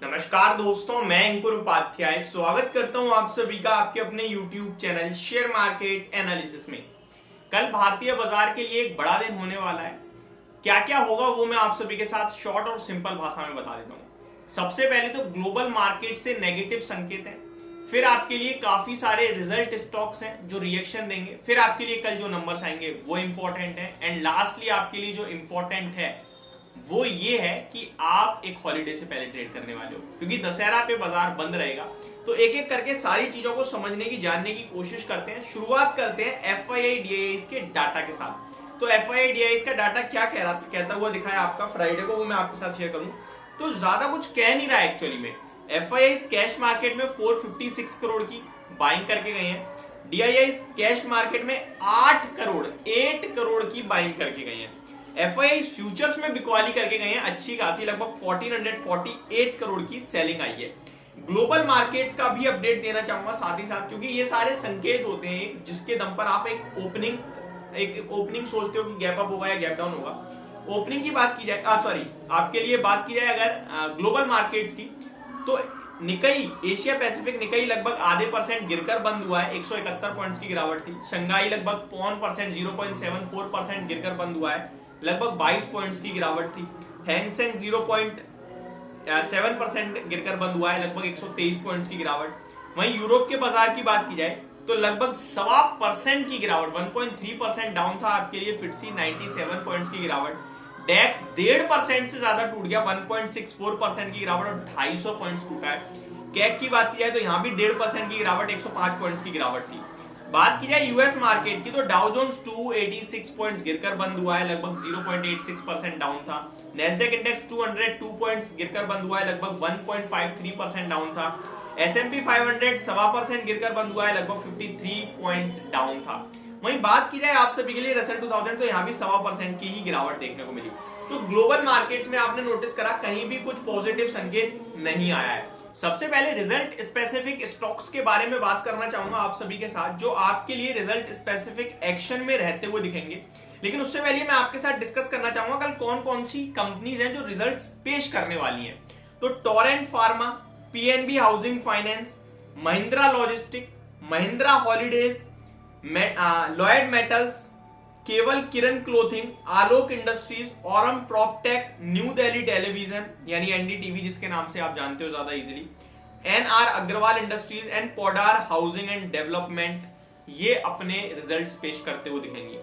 नमस्कार दोस्तों, मैं अंकुर उपाध्याय स्वागत करता हूं आप सभी का आपके अपने YouTube channel share market analysis में। कल भारतीय बाजार के लिए एक बड़ा दिन होने वाला है। क्या क्या होगा वो मैं आप सभी के साथ शॉर्ट और सिंपल भाषा में बता देता हूं। सबसे पहले तो ग्लोबल मार्केट से नेगेटिव संकेत हैं, फिर आपके लिए काफी सारे रिजल्ट स्टॉक्स हैं जो रिएक्शन देंगे, फिर आपके लिए कल जो नंबर्स आएंगे वो इंपॉर्टेंट है, एंड लास्टली आपके लिए जो इंपॉर्टेंट है वो ये है कि आप एक हॉलिडे से पहले ट्रेड करने वाले हो, क्योंकि दशहरा पे बाजार बंद रहेगा। तो एक एक करके सारी चीजों को समझने की जानने की कोशिश करते हैं। शुरुआत करते हैं FII-DIIs के डाटा के साथ। तो FII-DIIs का डाटा क्या कहता हुआ दिखा है आपका फ्राइडे को, वो मैं आपके साथ शेयर करूं तो ज्यादा कुछ कह नहीं रहा एक्चुअली में। FIIs कैश मार्केट में 456 करोड़ की बाइंग करके गए हैं। DIIs कैश मार्केट में 8 करोड़ की बाइंग करके गए हैं। FII फ्यूचर्स में बिकवाली करके गए हैं अच्छी खासी, लगभग 1448 करोड़ की सेलिंग आई है। ग्लोबल मार्केट्स का भी अपडेट देना चाहूंगा साथ ही साथ, क्योंकि ये सारे संकेत होते हैं जिसके दम पर आप एक ओपनिंग सोचते हो कि गैप अप होगा या गैप डाउन होगा। ओपनिंग की बात की जाए, आपके लिए बात की जाए अगर ग्लोबल मार्केट्स की, तो निकाई एशिया पैसिफिक निकाई लगभग आधे % गिरकर बंद हुआ है, 171 पॉइंट्स की गिरावट थी। शंघाई लगभग 0.74% गिरकर बंद हुआ है, लगभग 22 पॉइंट्स की गिरावट थी। हैंगसेंग 0.7% गिरकर बंद हुआ है, लगभग 123 पॉइंट्स की गिरावट। वहीं यूरोप के बाजार की बात की जाए तो लगभग 1.25% की गिरावट, 1.3% डाउन था आपके लिए FTSE 97 पॉइंट्स की गिरावट। डेक्स 1.5% से ज्यादा टूट गया, 1.64% की गिरावट और 250 पॉइंट्स टूटा है। कैक की बात की जाए तो यहां भी 1.5% की गिरावट, 105 पॉइंट्स की गिरावट थी। बात की जाए यूएस मार्केट की तो डाउ जोन्स 286 पॉइंट्स गिरकर बंद हुआ है, लगभग 0.86% डाउन था। नेस्डेक इंडेक्स 202 पॉइंट्स गिरकर बंद हुआ है, लगभग 1.53% डाउन था। S&P 500 1.25% गिरकर बंद हुआ है, लगभग 53 पॉइंट्स डाउन था। वहीं बात की जाए आप सभी के लिए रसेल 2000, तो यहाँ भी 1.25% की ही गिरावट देखने को मिली। तो ग्लोबल मार्केट्स में आपने नोटिस करा कहीं भी कुछ पॉजिटिव संकेत नहीं आया है। सबसे पहले रिजल्ट स्पेसिफिक स्टॉक्स के बारे में बात करना चाहूंगा आप सभी के साथ, जो आपके लिए रिजल्ट स्पेसिफिक एक्शन में रहते हुए दिखेंगे। लेकिन उससे पहले मैं आपके साथ डिस्कस करना चाहूंगा कल कौन कौन सी कंपनीज हैं जो रिजल्ट्स पेश करने वाली हैं। तो Torrent Pharma, PNB Housing Finance, Mahindra Logistic, Mahindra Holidays, Lloyd Metals, Kewal Kiran Clothing, Alok Industries, Aurum PropTech, New Delhi Television यानी NDTV जिसके नाम से आप जानते हो ज्यादा easily, NR Agarwal Industries and Poddar Housing and Development, ये अपने रिजल्ट्स पेश करते हुए दिखेंगे।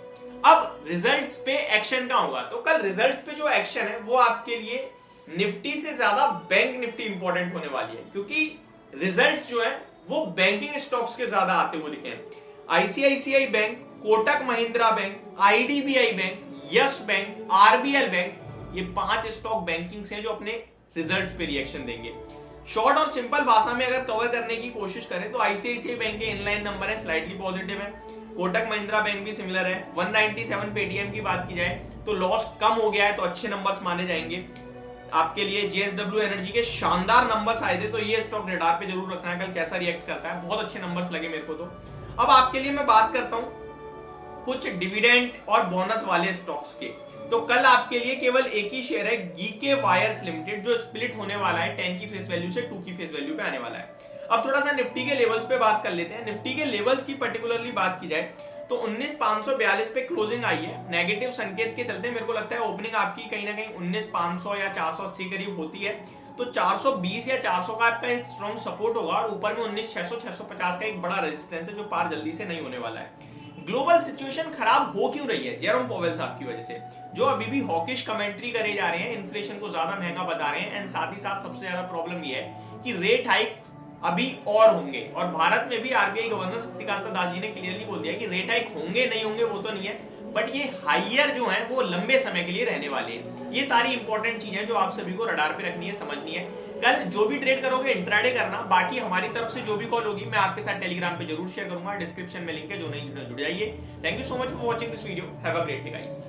अब रिजल्ट्स पे एक्शन का होगा, तो कल रिजल्ट्स पे जो एक्शन है वो आपके लिए निफ्टी से ज्यादा बैंक निफ्टी इंपॉर्टेंट होने वाली है, क्योंकि रिजल्ट्स जो है वो बैंकिंग स्टॉक्स के ज्यादा आते हुए दिखे हैं। ICICI bank, Kotak Mahindra bank, IDBI bank, yes bank, RBL bank, ये 5 स्टॉक बैंकिंग से जो अपने रिजल्ट्स पे रिएक्शन देंगे। शॉर्ट और सिंपल भाषा में अगर कवर करने की कोशिश करें तो ICICI बैंक के इनलाइन नंबर है, स्लाइटली पॉजिटिव है। कोटक महिंद्रा बैंक भी सिमिलर है। 197 पेटीएम की बात की जाए तो लॉस कम हो गया है, तो अच्छे नंबर्स माने जाएंगे आपके लिए। JSW एनर्जी के शानदार नंबर्स आए थे, तो ये स्टॉक रडार पे जरूर रखना है, कल कैसा रिएक्ट करता है। बहुत अच्छे नंबर्स लगे मेरे को। तो अब आपके लिए मैं बात करता हूं कुछ डिविडेंड और बोनस वाले स्टॉक्स के। तो कल आपके लिए केवल एक ही शेयर है, गीके वायर्स लिमिटेड, जो स्प्लिट होने वाला है 10 की फेस वैल्यू से 2 की फेस वैल्यू पे आने वाला है। अब थोड़ा सा निफ्टी के लेवल्स पे बात कर लेते हैं। निफ्टी के लेवल्स की पर्टिकुलरली बात की जाए तो 19,542 पे क्लोजिंग आई है। नेगेटिव संकेत के चलते मेरे को लगता है ओपनिंग आपकी कहीं ना कहीं 19,500 या 480 करीब होती है, तो 420 या 400 का आपका एक स्ट्रॉन्ग सपोर्ट होगा, और ऊपर में 19,600 650 का एक बड़ा रेजिस्टेंस है जो पार जल्दी से नहीं होने वाला है। ग्लोबल सिचुएशन खराब हो क्यों रही है? जेरोम पॉवेल साहब की वजह से, जो अभी भी हॉकिश कमेंट्री करे जा रहे हैं, इन्फ्लेशन को ज्यादा महंगा बता रहे हैं, एंड साथ ही साथ सबसे ज्यादा प्रॉब्लम ये है कि रेट हाइक अभी और होंगे। और भारत में भी RBI गवर्नर शक्तिकांत दास जी ने क्लियरली बोल दिया कि रेट हाइक होंगे नहीं होंगे वो तो नहीं है, बट ये हाइयर जो है वो लंबे समय के लिए रहने वाले हैं। ये सारी इंपॉर्टेंट चीजें जो आप सभी को रडार पे रखनी है, समझनी है। कल जो भी ट्रेड करोगे इंट्राडे करना, बाकी हमारी तरफ से जो भी कॉल होगी मैं आपके साथ टेलीग्राम पे जरूर शेयर करूंगा, डिस्क्रिप्शन में लिंक है, जो नहीं जुड़ जाइए। Thank you so much for watching this video, have a great day guys.